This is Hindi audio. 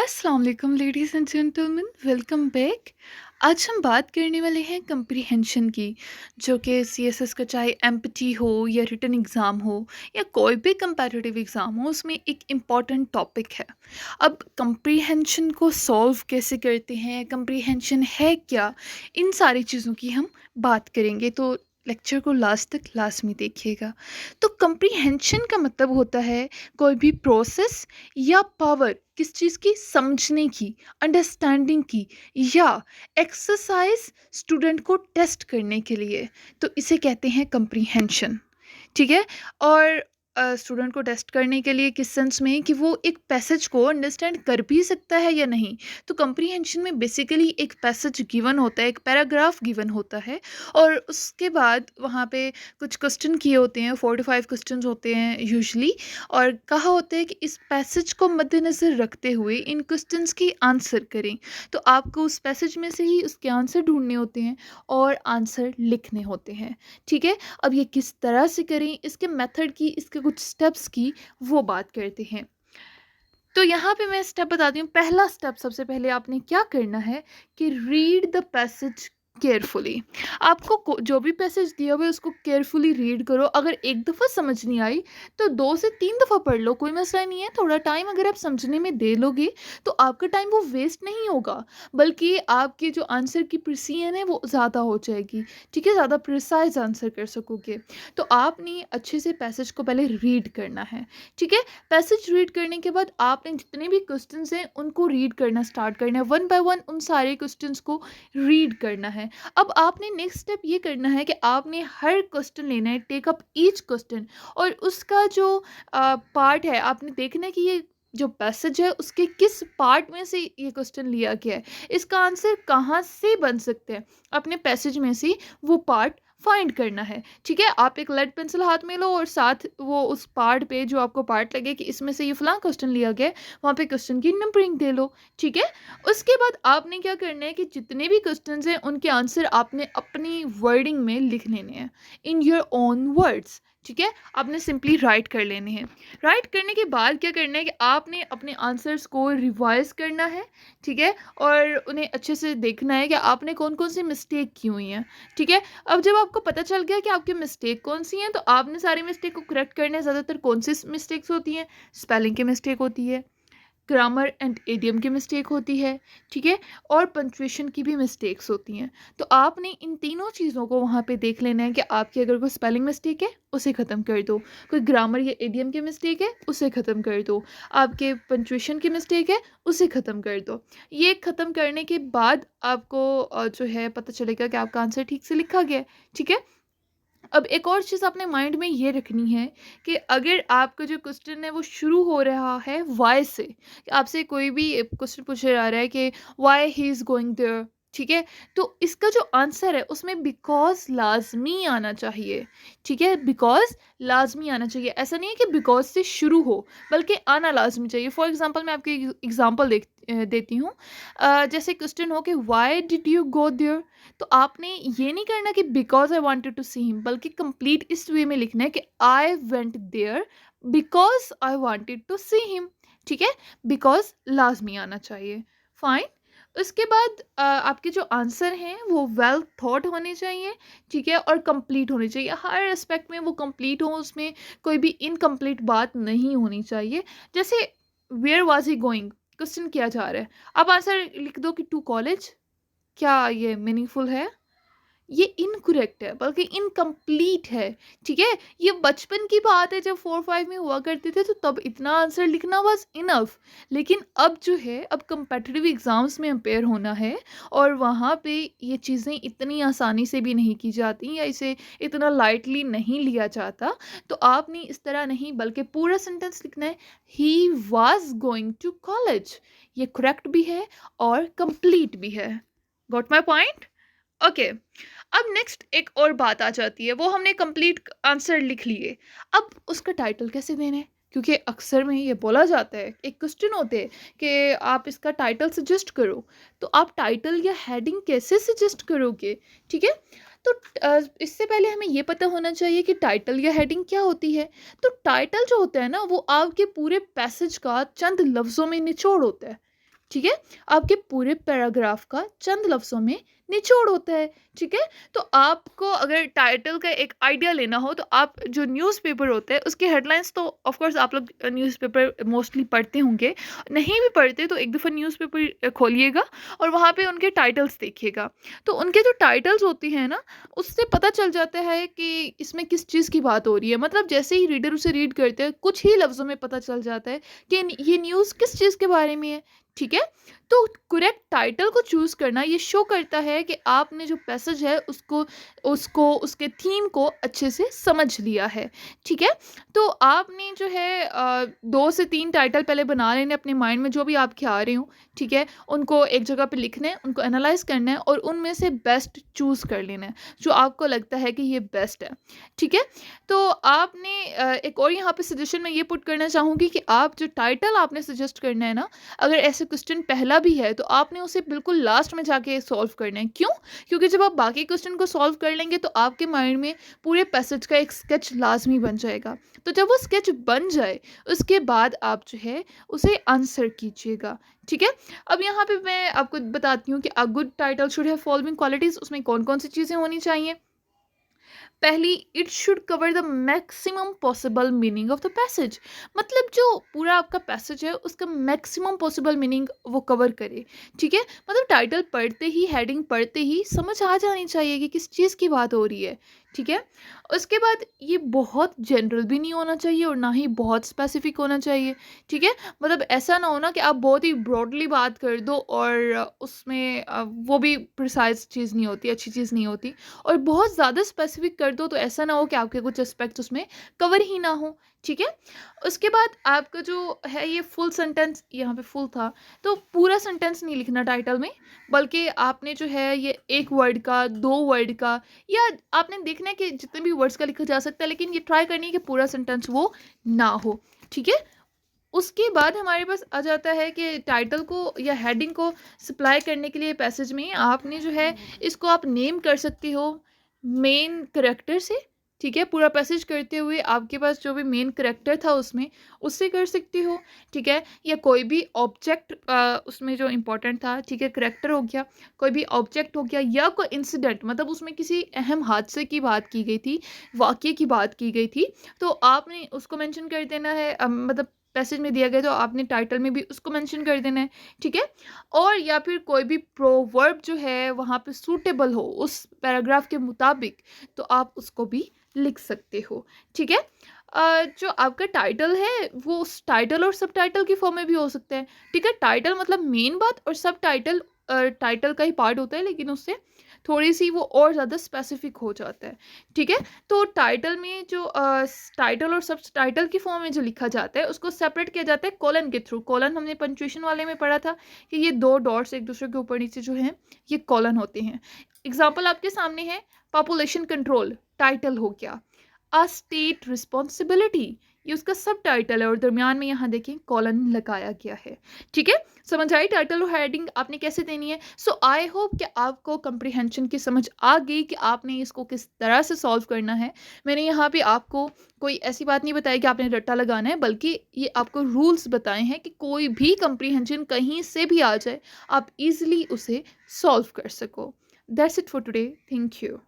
अस्सलाम वालेकुम ladies and gentleman, welcome back. आज हम बात करने वाले हैं कंप्रीहेंशन की, जो कि सीएसएस का चाहे एमपीटी हो या रिटन एग्ज़ाम हो या कोई भी कंपैरेटिव एग्ज़ाम हो, उसमें एक इम्पॉर्टेंट टॉपिक है। अब कंप्रीहेंशन को सॉल्व कैसे करते हैं, कंप्रीहेंशन है क्या, इन सारी चीज़ों की हम बात करेंगे, तो लेक्चर को लास्ट तक लाजमी देखिएगा। तो कंप्रीहेंशन का मतलब होता है कोई भी प्रोसेस या पावर किस चीज़ की, समझने की, अंडरस्टैंडिंग की, या एक्सरसाइज स्टूडेंट को टेस्ट करने के लिए, तो इसे कहते हैं कंप्रीहेंशन। ठीक है। और स्टूडेंट को टेस्ट करने के लिए किस सेंस में कि वो एक पैसेज को अंडरस्टैंड कर भी सकता है या नहीं। तो कंप्रीहेंशन में बेसिकली एक पैसेज गिवन होता है, एक पैराग्राफ गिवन होता है, और उसके बाद वहाँ पे कुछ क्वेश्चन किए होते हैं, 45 क्वेश्चन होते हैं यूजली, और कहा होता है कि इस पैसेज को मद्देनज़र रखते हुए इन क्वेश्चंस की आंसर करें। तो आपको उस पैसेज में से ही उसके आंसर ढूंढने होते हैं और आंसर लिखने होते हैं। ठीक है। अब ये किस तरह से करें, इसके मेथड की, इसके कुछ स्टेप्स की, वो बात करते हैं। तो यहाँ पे मैं स्टेप बताती हूँ। पहला स्टेप, सबसे पहले आपने क्या करना है कि रीड द पैसेज केयरफुली। आपको जो भी पैसेज दिया हुआ है उसको केयरफुली रीड करो। अगर एक दफ़ा समझ नहीं आई तो 2 से 3 दफ़ा पढ़ लो, कोई मसला नहीं है। थोड़ा टाइम अगर आप समझने में दे लोगे तो आपका टाइम वो वेस्ट नहीं होगा, बल्कि आपकी जो आंसर की प्रिसीजन है वो ज़्यादा हो जाएगी। ठीक है, ज़्यादा प्रिसाइज आंसर कर सकोगे। तो आपने अच्छे से पैसेज को पहले रीड करना है। ठीक है। पैसेज रीड करने के बाद आपने जितने भी क्वेश्चंस हैं उनको रीड करना स्टार्ट करना है, वन बाय वन उन सारे क्वेश्चंस को रीड करना है। अब आपने नेक्स्ट स्टेप ये करना है कि आपने हर क्वेश्चन लेना है, टेक अप ईच क्वेश्चन, और उसका जो पार्ट है आपने देखना है कि ये जो पैसेज है उसके किस पार्ट में से ये क्वेश्चन लिया गया है, इसका आंसर कहाँ से बन सकते हैं। अपने पैसेज में से वो पार्ट फाइंड करना है। ठीक है। आप एक लेड पेंसिल हाथ में लो और साथ वो उस पार्ट पे जो आपको पार्ट लगे कि इसमें से ये फलां क्वेश्चन लिया गया है, वहाँ पे क्वेश्चन की नंबरिंग दे लो। ठीक है। उसके बाद आपने क्या करना है कि जितने भी क्वेश्चंस हैं उनके आंसर आपने अपनी वर्डिंग में लिख लेने हैं, इन योर ओन वर्ड्स। ठीक है। आपने सिंपली राइट कर लेने हैं। राइट करने के बाद क्या करना है कि आपने अपने आंसर्स को रिवाइज करना है। ठीक है। और उन्हें अच्छे से देखना है कि आपने कौन कौन सी मिस्टेक की हुई हैं। ठीक है। अब जब आपको पता चल गया कि आपकी मिस्टेक कौन सी हैं, तो आपने सारी मिस्टेक को करेक्ट करने हैं। ज़्यादातर कौन सी मिस्टेक्स होती हैं? स्पेलिंग की मिस्टेक होती है, ग्रामर एंड एडियम की मिस्टेक होती है। ठीक है। और पंक्चुएशन की भी मिस्टेक्स होती हैं। तो आपने इन तीनों चीज़ों को वहाँ पे देख लेना है कि आपकी अगर कोई स्पेलिंग मिस्टेक है उसे ख़त्म कर दो, कोई ग्रामर या एडियम की मिस्टेक है उसे ख़त्म कर दो, आपके पंक्चुएशन की मिस्टेक है उसे ख़त्म कर दो। ये ख़त्म करने के बाद आपको जो है पता चलेगा कि आपका आंसर ठीक से लिखा गया है। ठीक है। अब एक और चीज़ आपने माइंड में ये रखनी है कि अगर आपका जो क्वेश्चन है वो शुरू हो रहा है वाई से, कि आपसे कोई भी क्वेश्चन पूछा जा रहा है कि why he is going there. ठीक है। तो इसका जो आंसर है उसमें बिकॉज लाजमी आना चाहिए। ठीक है। बिकॉज लाजमी आना चाहिए। ऐसा नहीं है कि बिकॉज से शुरू हो, बल्कि आना लाजमी चाहिए। फॉर एग्जांपल मैं आपको एग्जांपल देती हूँ। जैसे क्वेश्चन हो कि why did you go there, तो आपने ये नहीं करना कि because I wanted to see him, बल्कि कंप्लीट इस वे में लिखना है कि I went there because I wanted to see him. ठीक है। बिकॉज लाजमी आना चाहिए। फाइन। उसके बाद आपके जो आंसर हैं वो वेल थॉट होने चाहिए। ठीक है। और कंप्लीट होने चाहिए, हर एस्पेक्ट में वो कंप्लीट हो, उसमें कोई भी इनकम्प्लीट बात नहीं होनी चाहिए। जैसे where was he going question किया जा रहा है, आप आंसर लिख दो कि टू कॉलेज। क्या ये मीनिंगफुल है? ये इनकरेक्ट है, बल्कि इनकम्प्लीट है। ठीक है। ये बचपन की बात है, जब 4-5 में हुआ करते थे तो तब इतना आंसर लिखना वाज इनफ। लेकिन अब जो है, अब कंपेटिटिव एग्जाम्स में अपेयर होना है, और वहाँ पे ये चीज़ें इतनी आसानी से भी नहीं की जाती, या इसे इतना लाइटली नहीं लिया जाता। तो आपने इस तरह नहीं, बल्कि पूरा सेंटेंस लिखना है, he was going to college. ये करेक्ट भी है और कंप्लीट भी है। Got my point? ओके। अब नेक्स्ट एक और बात आ जाती है, वो हमने कंप्लीट आंसर लिख लिए। अब उसका टाइटल कैसे देना है? क्योंकि अक्सर में ये बोला जाता है, एक क्वेश्चन होते हैं कि आप इसका टाइटल सजेस्ट करो। तो आप टाइटल या हेडिंग कैसे सजेस्ट करोगे? ठीक है। तो इससे पहले हमें ये पता होना चाहिए कि टाइटल या हेडिंग क्या होती है। तो टाइटल जो होता है ना, वो आपके पूरे पैसेज का चंद लफ्ज़ों में निचोड़ होता है। ठीक है? आपके पूरे पैराग्राफ का चंद लफ्ज़ों में निचोड़ होता है, ठीक है? तो आपको अगर टाइटल का एक आइडिया लेना हो तो आप जो न्यूज़पेपर होते हैं उसके हेडलाइंस तो ऑफ कोर्स आप लोग न्यूज़पेपर मोस्टली पढ़ते होंगे। नहीं भी पढ़ते तो एक दफ़ा न्यूज़पेपर खोलिएगा और वहाँ पे उनके टाइटल्स देखिएगा। तो उनके जो टाइटल्स होती हैं ना, उससे पता चल जाता है कि इसमें किस चीज़ की बात हो रही है। मतलब जैसे ही रीडर उसे रीड करते हैं, कुछ ही लफ्ज़ों में पता चल जाता है कि ये न्यूज़ किस चीज़ के बारे में है, ठीक है? तो करेक्ट टाइटल को चूज़ करना ये शो करता है कि आपने जो पैसेज है उसको उसको उसके थीम को अच्छे से समझ लिया है, ठीक है? तो आपने जो है 2 से 3 टाइटल पहले बना लेने अपने माइंड में, जो भी आपके आ रहे हों, ठीक है? उनको एक जगह पे लिखना है, उनको एनालाइज़ करना है और उनमें से बेस्ट चूज़ कर लेना है, जो आपको लगता है कि ये बेस्ट है, ठीक है? तो आपने एक और यहाँ पे सजेशन मैं ये पुट करना चाहूँगी कि आप जो टाइटल आपने सजेस्ट करना है ना, अगर ऐसे क्वेश्चन पहला भी है तो आपने उसे बिल्कुल लास्ट में जाके सॉल्व करना है। क्यों? क्योंकि जब आप बाकी क्वेश्चन को सॉल्व कर लेंगे तो आपके माइंड में पूरे पैसेज का एक स्केच लाजमी बन जाएगा। तो जब वो स्केच बन जाए उसके बाद आप जो है उसे आंसर कीजिएगा, ठीक है? अब यहाँ पे मैं आपको बताती हूँ कि a good title should have following qualities, उसमें कौन-कौन सी चीज़ें होनी चाहिए। पहली, it should cover the maximum possible meaning of the passage. मतलब जो पूरा आपका पैसेज है उसका मैक्सिमम पॉसिबल मीनिंग वो कवर करे, ठीक है? मतलब टाइटल पढ़ते ही, हेडिंग पढ़ते ही समझ आ जानी चाहिए कि किस चीज़ की बात हो रही है, ठीक है? उसके बाद ये बहुत जनरल भी नहीं होना चाहिए और ना ही बहुत स्पेसिफिक होना चाहिए, ठीक है? मतलब ऐसा ना हो ना कि आप बहुत ही ब्रॉडली बात कर दो और उसमें वो भी प्रिसाइज चीज़ नहीं होती, अच्छी चीज़ नहीं होती। और बहुत ज़्यादा स्पेसिफिक कर दो तो ऐसा ना हो कि आपके कुछ एस्पेक्ट्स उसमें कवर ही ना हो, ठीक है? उसके बाद आपका जो है ये फुल सेंटेंस, यहाँ पे फुल था, तो पूरा सेंटेंस नहीं लिखना टाइटल में, बल्कि आपने जो है ये 1 वर्ड का, 2 वर्ड का, या आपने देखना है कि जितने भी वर्ड्स का लिखा जा सकता है, लेकिन ये ट्राई करनी है कि पूरा सेंटेंस वो ना हो, ठीक है? उसके बाद हमारे पास आ जाता है कि टाइटल को या हेडिंग को सप्लाई करने के लिए पैसेज में आपने जो है इसको आप नेम कर सकते हो मेन करेक्टर से, ठीक है? पूरा पैसेज करते हुए आपके पास जो भी मेन करेक्टर था उसमें, उससे कर सकते हो, ठीक है? या कोई भी ऑब्जेक्ट उसमें जो इम्पोर्टेंट था, ठीक है? करेक्टर हो गया, कोई भी ऑब्जेक्ट हो गया, या कोई इंसिडेंट, मतलब उसमें किसी अहम हादसे की बात की गई थी, वाक़ये की बात की गई थी, तो आपने उसको मेंशन कर देना है। मतलब पैसेज में दिया गया तो आपने टाइटल में भी उसको मेंशन कर देना है, ठीक है? और या फिर कोई भी प्रोवर्ब जो है वहाँ पे सूटेबल हो उस पैराग्राफ के मुताबिक, तो आप उसको भी लिख सकते हो, ठीक है? जो आपका टाइटल है वो उस टाइटल और सबटाइटल की फॉर्म में भी हो सकता है, ठीक है? टाइटल मतलब मेन बात और सबटाइटल टाइटल का ही पार्ट होता है, लेकिन उससे थोड़ी-सी वो और ज़्यादा स्पेसिफिक हो जाता है, ठीक है? तो टाइटल में जो टाइटल और सबटाइटल की फॉर्म में जो लिखा जाता है उसको सेपरेट किया जाता है कोलन के थ्रू। कोलन हमने पंक्चुएशन वाले में पढ़ा था कि ये 2 डॉट्स एक दूसरे के ऊपर नीचे जो हैं ये कोलन होते हैं। एग्ज़ाम्पल आपके सामने है, पॉपुलेशन कंट्रोल टाइटल हो गया। अ स्टेट रिस्पॉन्सिबिलिटी, ये उसका सब टाइटल है और दरमियान में यहाँ देखें कॉलन लगाया गया है, ठीक है? समझ आई टाइटल और हेडिंग आपने कैसे देनी है? सो आई होप कि आपको कंप्रीहेंशन की समझ आ गई कि आपने इसको किस तरह से सॉल्व करना है। मैंने यहाँ पे आपको कोई ऐसी बात नहीं बताई कि आपने रट्टा लगाना है, बल्कि ये आपको रूल्स बताए हैं कि कोई भी कंप्रीहेंशन कहीं से भी आ जाए, आप इजीली उसे सॉल्व कर सको। That's it for today. Thank you.